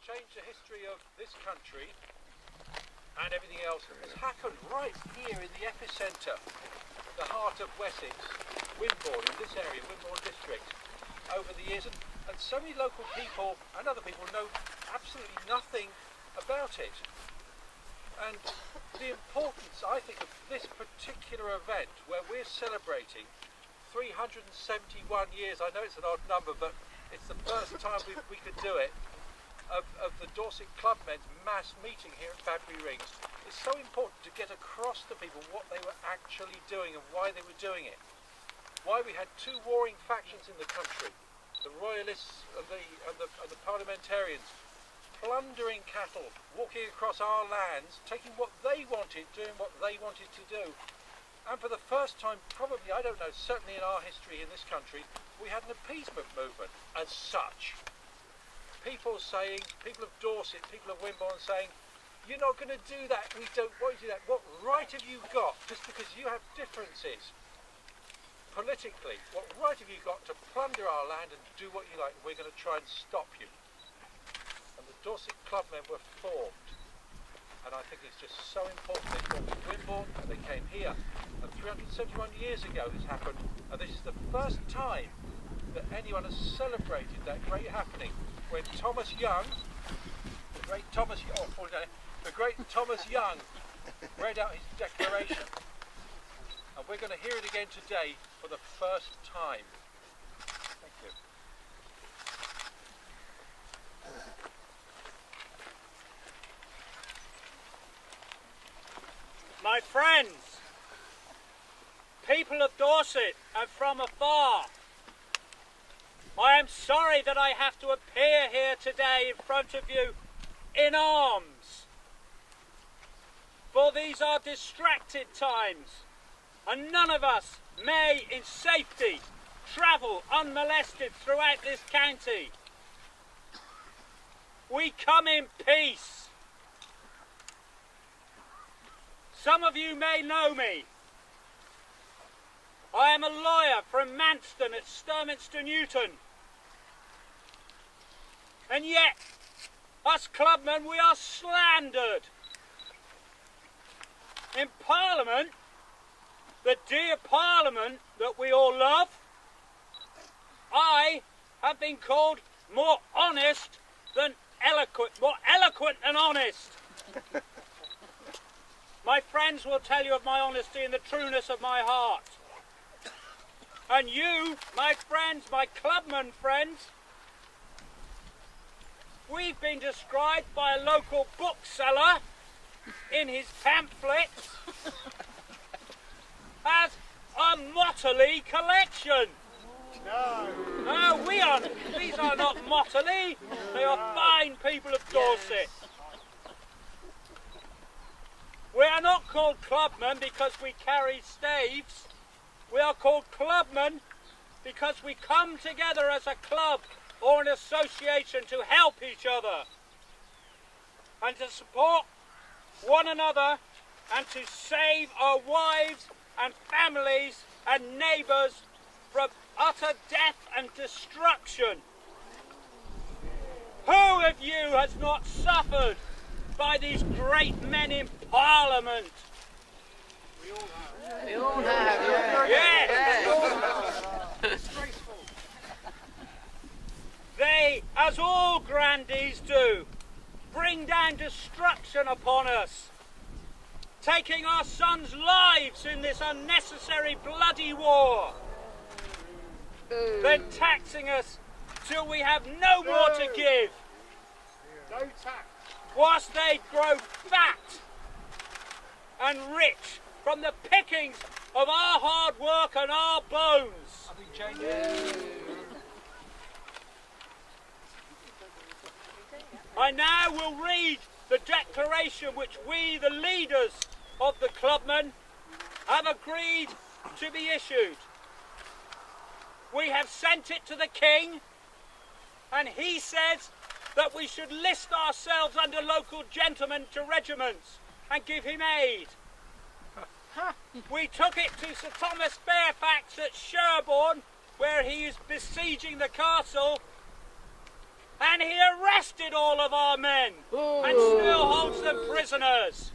change the history of this country and everything else has happened right here in the epicentre, the heart of Wessex, Wimborne, in this area, Wimborne district, over the years. And so many local people and other people know absolutely nothing about it. And the importance, I think, of this particular event, where we're celebrating 371 years, I know it's an odd number, but it's the first time we could do it, of the Dorset Clubmen's mass meeting here at Badbury Rings. It's so important to get across to people what they were actually doing and why they were doing it. Why we had two warring factions in the country, the royalists and the parliamentarians, plundering cattle, walking across our lands, taking what they wanted, doing what they wanted to do. And for the first time, probably, I don't know, certainly in our history in this country, we had an appeasement movement as such. People saying, people of Dorset, people of Wimborne saying, you're not going to do that, we don't want you to do that. What right have you got, just because you have differences politically, what right have you got to plunder our land and do what you like? We're going to try and stop you. And the Dorset Clubmen were formed. And I think it's just so important. They formed in Wimborne and they came here. And 371 years ago this happened. And this is the first time that anyone has celebrated that great happening. When Thomas Young, the great Thomas Young read out his declaration. And we're going to hear it again today for the first time. Thank you. My friends, people of Dorset and from afar, I am sorry that I have to appear here today in front of you in arms. For these are distracted times, and none of us may in safety travel unmolested throughout this county. We come in peace. Some of you may know me. I am a lawyer from Manston at Sturminster Newton. And yet, us clubmen, we are slandered. In Parliament, the dear Parliament that we all love, I have been called more honest than eloquent, more eloquent than honest. My friends will tell you of my honesty and the trueness of my heart. And you, my friends, my clubman friends, we've been described by a local bookseller in his pamphlets as a motley collection. No, these are not motley, they are fine people of Dorset. We are not called clubmen because we carry staves. We are called clubmen because we come together as a club or an association to help each other and to support one another and to save our wives and families and neighbours from utter death and destruction. Who of you has not suffered by these great men in Parliament? We all have. We all have, Yes. They, as all grandees do, bring down destruction upon us, taking our sons' lives in this unnecessary bloody war, then taxing us till we have no more to give. No tax. Whilst they grow fat and rich from the pickings of our hard work and our bones. Have we changed it? I now will read the declaration which we, the leaders of the clubmen, have agreed to be issued. We have sent it to the King, and he says that we should list ourselves under local gentlemen to regiments and give him aid. We took it to Sir Thomas Fairfax at Sherborne, where he is besieging the castle, And he arrested all of our men and still holds them prisoners.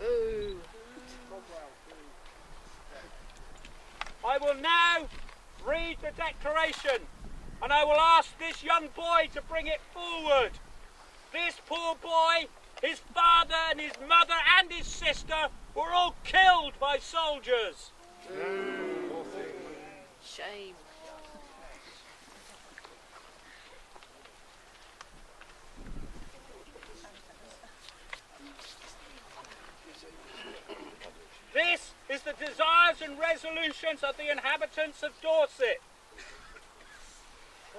I will now read the declaration, and I will ask this young boy to bring it forward. This poor boy, his father and his mother and his sister were all killed by soldiers. Shame. This is the desires and resolutions of the inhabitants of Dorset.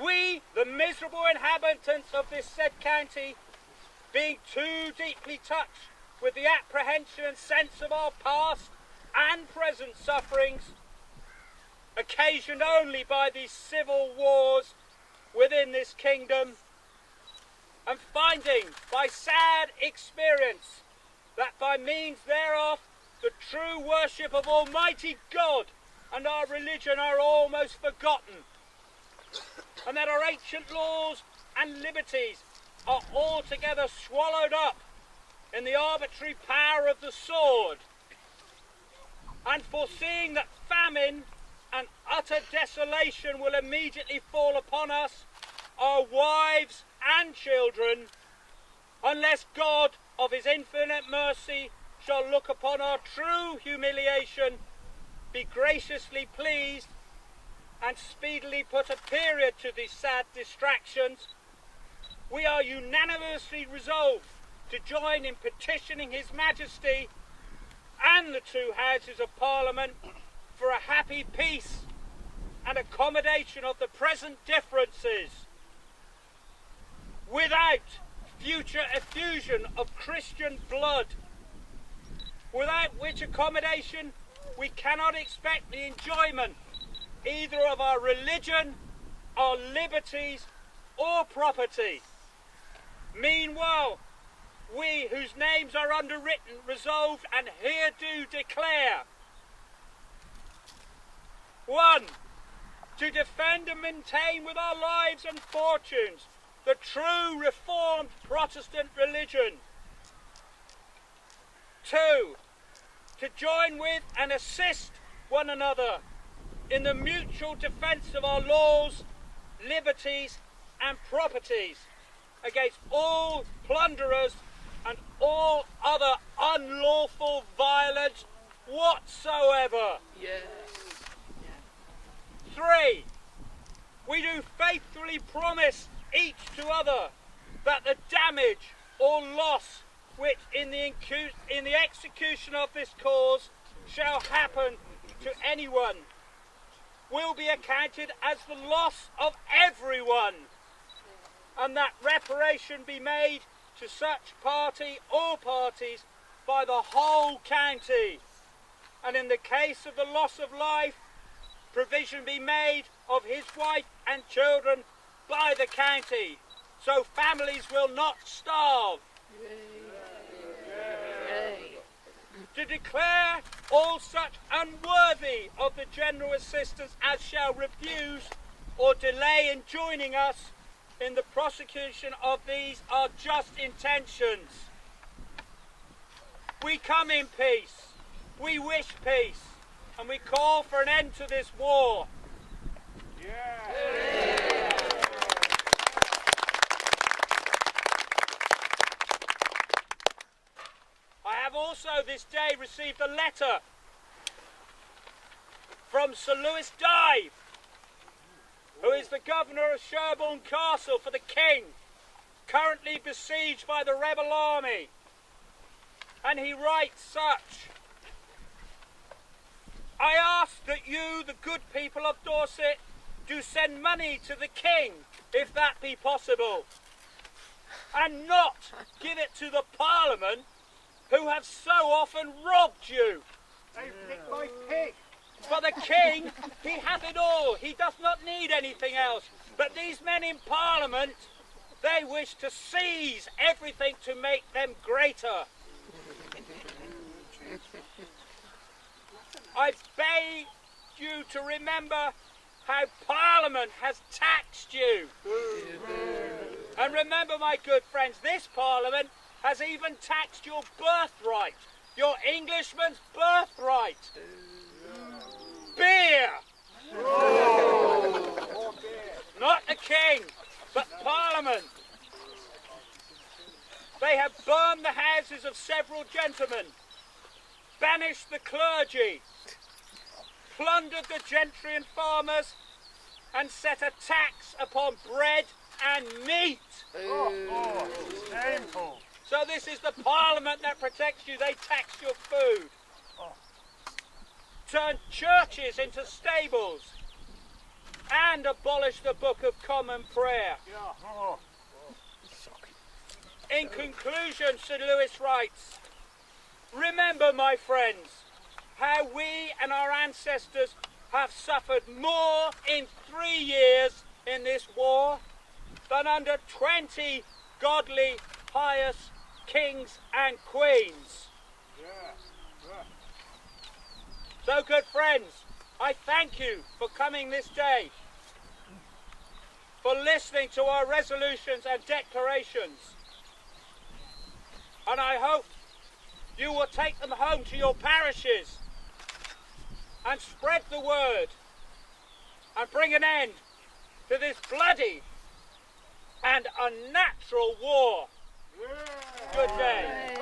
We, the miserable inhabitants of this said county, being too deeply touched with the apprehension and sense of our past and present sufferings, occasioned only by these civil wars within this kingdom, and finding by sad experience that by means thereof the true worship of Almighty God and our religion are almost forgotten, and that our ancient laws and liberties are altogether swallowed up in the arbitrary power of the sword, and foreseeing that famine and utter desolation will immediately fall upon us, our wives and children, unless God of his infinite mercy shall look upon our true humiliation, be graciously pleased, and speedily put a period to these sad distractions, we are unanimously resolved to join in petitioning His Majesty and the two Houses of Parliament for a happy peace and accommodation of the present differences, without future effusion of Christian blood, without which accommodation we cannot expect the enjoyment either of our religion, our liberties, or property. Meanwhile, we whose names are underwritten resolved and here do declare: 1. To defend and maintain with our lives and fortunes the true Reformed Protestant religion. 2. To join with and assist one another in the mutual defence of our laws, liberties and properties against all plunderers and all other unlawful violence whatsoever. Yes. 3. We do faithfully promise each to other that the damage or loss which in the execution of this cause shall happen to anyone will be accounted as the loss of everyone, and that reparation be made to such party or parties by the whole county, and in the case of the loss of life, provision be made of his wife and children by the county, so families will not starve. To declare all such unworthy of the general assistance as shall refuse or delay in joining us in the prosecution of these our just intentions. We come in peace, we wish peace, and we call for an end to this war. I have also this day received a letter from Sir Lewis Dive, who is the governor of Sherborne Castle for the King, currently besieged by the rebel army. And he writes such: I ask that you, the good people of Dorset, do send money to the King, if that be possible, and not give it to the Parliament, who have so often robbed you. They've picked my pig. For the King, he hath it all. He doth not need anything else. But these men in Parliament, they wish to seize everything to make them greater. I beg you to remember how Parliament has taxed you And remember, my good friends, this Parliament has even taxed your birthright, your Englishman's birthright. Beer! Not the King, but Parliament. They have burned the houses of several gentlemen, banished the clergy, plundered the gentry and farmers, and set a tax upon bread and meat. Shameful. So this is the Parliament that protects you. They tax your food. Turn churches into stables and abolish the Book of Common Prayer. In conclusion, Sir Lewis writes, remember, my friends, how we and our ancestors have suffered more in 3 years in this war than under 20 godly, pious kings and queens. So, good friends, I thank you for coming this day, for listening to our resolutions and declarations. And I hope you will take them home to your parishes and spread the word and bring an end to this bloody and unnatural war. Good day.